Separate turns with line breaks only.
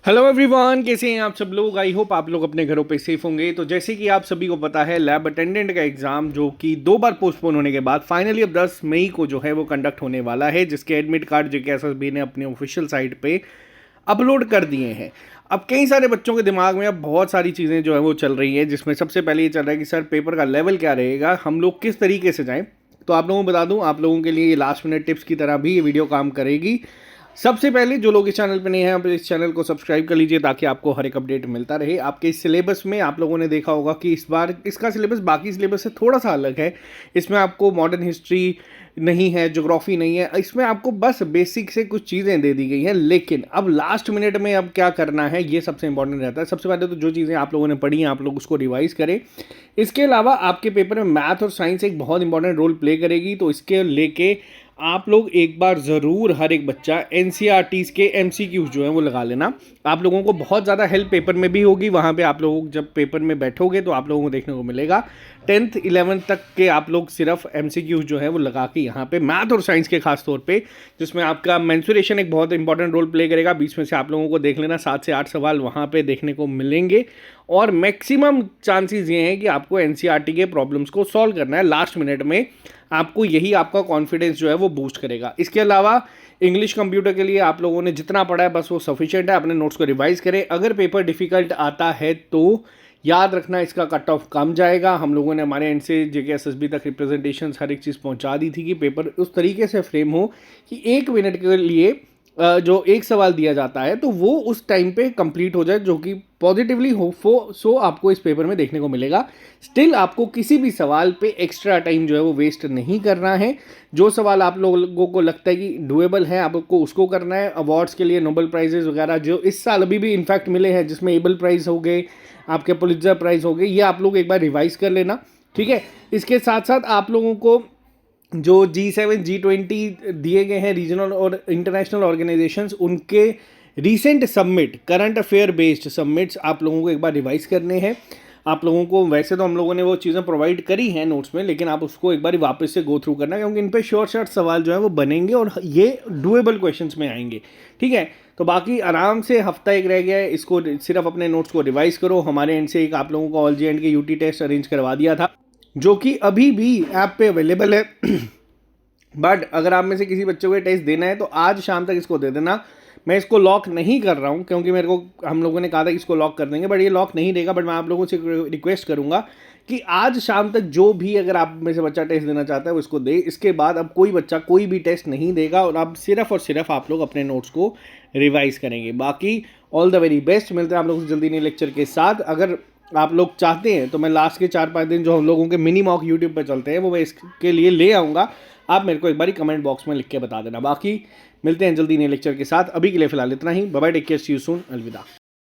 Hello everyone, कैसे हैं आप सब लोग। आई होप आप लोग अपने घरों पे सेफ होंगे। तो जैसे कि आप सभी को पता है, लैब अटेंडेंट का एग्ज़ाम जो कि 2 बार पोस्टपोन होने के बाद फाइनली अब 10 मई को जो है वो कंडक्ट होने वाला है, जिसके एडमिट कार्ड जेकेएसएसबी ने अपने ऑफिशियल साइट पे अपलोड कर दिए हैं। अब कई सारे बच्चों के दिमाग में अब बहुत सारी चीज़ें जो है वो चल रही हैं, जिसमें सबसे पहले ये चल रहा है कि सर पेपर का लेवल क्या रहेगा, हम लोग किस तरीके से जाएं। तो आप लोगों को बता दूं, आप लोगों के लिए ये लास्ट मिनट टिप्स की तरह भी ये वीडियो काम करेगी। सबसे पहले जो लोग इस चैनल पे नहीं हैं, आप इस चैनल को सब्सक्राइब कर लीजिए ताकि आपको हर एक अपडेट मिलता रहे। आपके इस सिलेबस में आप लोगों ने देखा होगा कि इस बार इसका सिलेबस बाकी सिलेबस से थोड़ा सा अलग है। इसमें आपको मॉडर्न हिस्ट्री नहीं है, ज्योग्राफी नहीं है, इसमें आपको बस बेसिक से कुछ चीज़ें दे दी गई हैं। लेकिन अब लास्ट मिनट में अब क्या करना है, ये सबसे इंपॉर्टेंट रहता है। सबसे पहले तो जो चीज़ें आप लोगों ने पढ़ी हैं, आप लोग उसको रिवाइज करें। इसके अलावा आपके पेपर में मैथ और साइंस एक बहुत इंपॉर्टेंट रोल प्ले करेगी, तो इसके लेके आप लोग एक बार ज़रूर हर एक बच्चा एनसीईआरटीज़ के एमसीक्यूज जो हैं वो लगा लेना। आप लोगों को बहुत ज़्यादा हेल्प पेपर में भी होगी। वहाँ पे आप लोग जब पेपर में बैठोगे तो आप लोगों को देखने को मिलेगा 10th 11th तक के आप लोग सिर्फ एमसीक्यूज जो है वो लगा के यहाँ पे मैथ और साइंस के खास तौर पे, जिसमें आपका मेंसुरेशन एक बहुत इंपॉर्टेंट रोल प्ले करेगा। बीच में से आप लोगों को देख लेना 7 से 8 सवाल वहाँ पे देखने को मिलेंगे, और मैक्सिमम चांसेस ये हैं कि आपको एनसीईआरटी के प्रॉब्लम्स को सॉल्व करना है लास्ट मिनट में। आपको यही आपका कॉन्फिडेंस जो है वो बूस्ट करेगा। इसके अलावा इंग्लिश कंप्यूटर के लिए आप लोगों ने जितना पढ़ा है बस वो सफिशिएंट है। अपने नोट्स को रिवाइज करें। अगर पेपर डिफिकल्ट आता है तो याद रखना इसका कट ऑफ कम जाएगा। हम लोगों ने हमारे एंड से जेकेएसएसबी तक रिप्रेजेंटेशन हर एक चीज़ पहुंचा दी थी कि पेपर उस तरीके से फ्रेम हो कि 1 मिनट के लिए जो एक सवाल दिया जाता है तो वो उस टाइम पे कंप्लीट हो जाए, जो कि पॉजिटिवली हो सो आपको इस पेपर में देखने को मिलेगा। स्टिल आपको किसी भी सवाल पे एक्स्ट्रा टाइम जो है वो वेस्ट नहीं करना है। जो सवाल आप लोगों को लगता है कि डुएबल है, आपको उसको करना है। अवार्ड्स के लिए नोबेल प्राइजेस वगैरह जो इस साल अभी भी इनफैक्ट मिले हैं, जिसमें एबल प्राइज़ हो गए, आपके पुलित्जर प्राइज़ हो गए, ये आप लोग एक बार रिवाइज कर लेना, ठीक है। इसके साथ साथ आप लोगों को जो G7 G20 दिए गए हैं रीजनल और इंटरनेशनल ऑर्गेनाइजेशंस, उनके recent submit current affair based submits आप लोगों को एक बार रिवाइज करने हैं। आप लोगों को वैसे तो हम लोगों ने वो चीज़ें प्रोवाइड करी हैं नोट्स में, लेकिन आप उसको एक बार वापस से गो थ्रू करना है, क्योंकि इन पे शॉर्ट सवाल जो है वो बनेंगे और ये डुएबल क्वेश्चंस में आएंगे, ठीक है। तो बाकी आराम से हफ्ता एक रह गया है, इसको सिर्फ अपने नोट्स को रिवाइज करो। हमारे एंड से एक आप लोगों को ऑल जी एंड के यूटी टेस्ट अरेंज करवा दिया था, जो कि अभी भी ऐप पे अवेलेबल है। बट अगर आप में से किसी बच्चे को ये टेस्ट देना है तो आज शाम तक इसको दे देना। मैं इसको लॉक नहीं कर रहा हूँ क्योंकि मेरे को हम लोगों ने कहा था कि इसको लॉक कर देंगे, बट ये लॉक नहीं देगा। बट मैं आप लोगों से रिक्वेस्ट करूँगा कि आज शाम तक जो भी अगर आप में से बच्चा टेस्ट देना चाहता है वो इसको दे। इसके बाद अब कोई बच्चा कोई भी टेस्ट नहीं देगा, और अब सिर्फ और सिर्फ आप लोग अपने नोट्स को रिवाइज करेंगे। बाकी ऑल द वेरी बेस्ट। मिलते हैं आप लोगों से जल्दी नए लेक्चर के साथ। अगर आप लोग चाहते हैं तो मैं लास्ट के 4-5 दिन जो हम लोगों के मिनी मॉक यूट्यूब पर चलते हैं वो मैं इसके लिए ले आऊँगा। आप मेरे को एक बार कमेंट बॉक्स में लिख के बता देना। बाकी मिलते हैं जल्दी नए लेक्चर के साथ। अभी के लिए फिलहाल इतना ही। Bye bye, take care, see you soon, अलविदा।